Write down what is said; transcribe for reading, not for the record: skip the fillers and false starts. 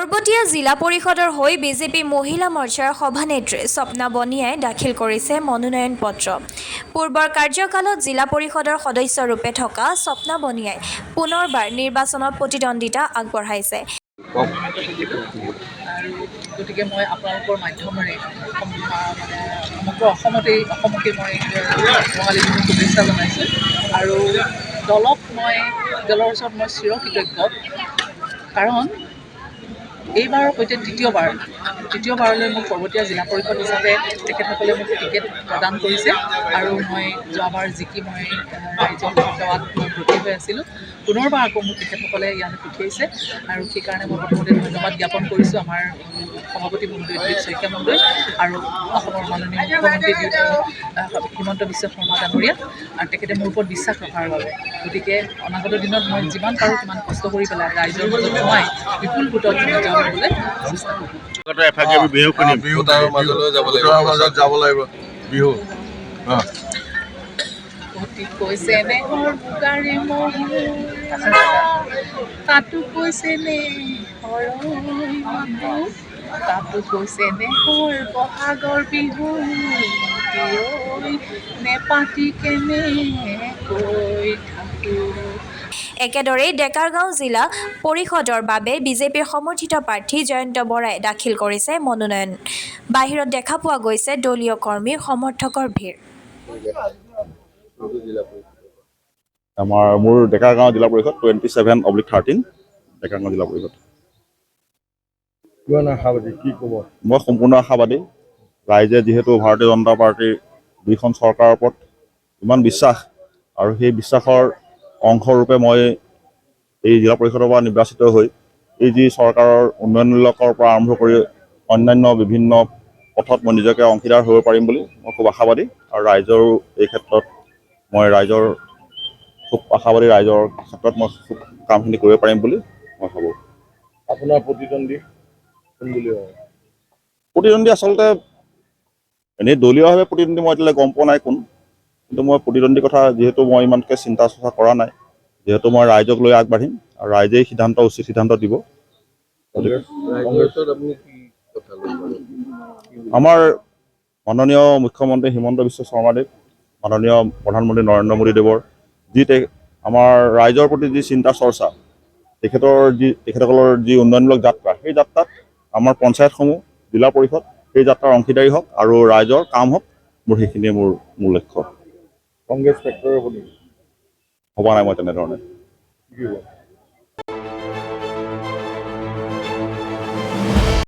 পৰ্বতীয়া জিলা পৰিষদৰ হৈ বিজেপি মহিলা মৰ্চাৰ সভানেত্ৰী স্বপ্না বনিয়াই দাখিল কৰিছে মনোনয়ন পত্ৰ। পূৰ্বৰ কাৰ্যকালত জিলা পৰিষদৰ সদস্যৰূপে থকা স্বপ্না বনিয়াই পুনৰবাৰ নিৰ্বাচনত প্ৰতিদ্বন্দ্বিতা আগবঢ়াইছে। গতিকে মই আপোনালোকৰ মাধ্যমেৰে সমগ্ৰ অসমকে মই ৰঙালী বিহুৰ শুভেচ্ছা জনাইছোঁ আৰু দলৰ ওচৰত মই চিৰকৃতজ্ঞ, কাৰণ এইবাৰৰ সৈতে তৃতীয়বাৰলৈ মোক পৰ্বতীয়া জিলা পৰিষদ হিচাপে তেখেতসকলে মোক টিকেট প্ৰদান কৰিছে আৰু মই যোৱাবাৰ জিকি মই ৰাইজৰ সেৱাত মই ব্ৰতী হৈ আছিলোঁ। পুনৰবাৰ আকৌ মোক তেখেতসকলে ইয়ালৈ পঠিয়াইছে আৰু সেইকাৰণে মই প্ৰথমতে ধন্যবাদ জ্ঞাপন কৰিছোঁ আমাৰ সভাপতি মহোদয় দিলীপ শইকীয়া মহোদয় আৰু অসমৰ মাননীয় মুখ্যমন্ত্ৰী হিমন্ত বিশ্ব শৰ্মা ডাঙৰীয়া, আৰু তেখেতে মোৰ ওপৰত বিশ্বাস ৰখাৰ বাবে। গতিকে অনাগত দিনত মই যিমান পাৰোঁ সিমান কষ্ট কৰি পেলাই ৰাইজৰ মাজত সোমাই বিপুল ভোটত জয় কৰিবলৈ চেষ্টা কৰিম। অতি কৈছে নে মুগাৰে মহুৰ, তাতো কৈছে নে তাতো কৈছে নে বহাগৰ বিহু, নে পাতি কেনেকৈ থাকো। একেদৰেই ডেকাৰগাঁও জিলা পৰিষদৰ বাবে বিজেপিৰ সমৰ্থিত প্ৰাৰ্থী জয়ন্ত বৰাই দাখিল কৰিছে মনোনয়ন। বাহিৰত দেখা পোৱা গৈছে দলীয় কৰ্মীৰ সমৰ্থকৰ ভিৰ। মোৰ ডেকাৰগাঁও জিলা পৰিষদ 27/13 ডেকাৰগাঁও জিলা পৰিষদ। কি ক'ব? মই সম্পূৰ্ণ আশাবাদী। ৰাইজে যিহেতু ভাৰতীয় জনতা পাৰ্টীৰ দুইখন চৰকাৰৰ ওপৰত ইমান বিশ্বাস, আৰু সেই বিশ্বাসৰ অংশৰূপে মই এই জিলা পৰিষদৰ পৰা নিৰ্বাচিত হৈ এই যি চৰকাৰৰ উন্নয়নমূলকৰ পৰা আৰম্ভ কৰি অন্যান্য বিভিন্ন পথত মই নিজকে অংশীদাৰ হ'ব পাৰিম বুলি মই খুব আশাবাদী, আৰু ৰাইজৰো এই ক্ষেত্ৰত মই খুব আশাবাদী, ৰাইজৰ ক্ষেত্ৰত মই খুব কামখিনি কৰিব পাৰিম বুলি মই ভাবোঁ। আপোনাৰ প্ৰতিদ্বন্দ্বী কোন বুলি ভাবে? প্ৰতিদ্বন্দ্বী আচলতে এনেই দলীয়ভাৱে প্ৰতিদ্বন্দ্বী মই এতিয়ালৈ গম পোৱা নাই কোন, কিন্তু মই প্ৰতিদ্বন্দ্বীৰ কথা যিহেতু মই ইমানকৈ চিন্তা চৰ্চা কৰা নাই, যিহেতু মই ৰাইজক লৈ আগবাঢ়িম আৰু ৰাইজেই উচিত সিদ্ধান্ত দিব। আমাৰ মাননীয় মুখ্যমন্ত্ৰী হিমন্ত বিশ্ব শৰ্মাদেৱ, মাননীয় প্ৰধানমন্ত্ৰী নৰেন্দ্ৰ মোদীদেৱৰ আমাৰ ৰাইজৰ প্ৰতি যি চিন্তা চৰ্চা, তেখেতসকলৰ যি উন্নয়নমূলক যাত্ৰা, সেই যাত্ৰাত আমাৰ পঞ্চায়তসমূহ, জিলা পৰিষদ সেই যাত্ৰাৰ অংশীদাৰী হওক আৰু ৰাইজৰ কাম হওক, সেইখিনিয়ে মোৰ লক্ষ্য। কংগ্ৰেছ ফেক্টৰ হ'ব নেকি? ভবা নাই মই তেনেধৰণে।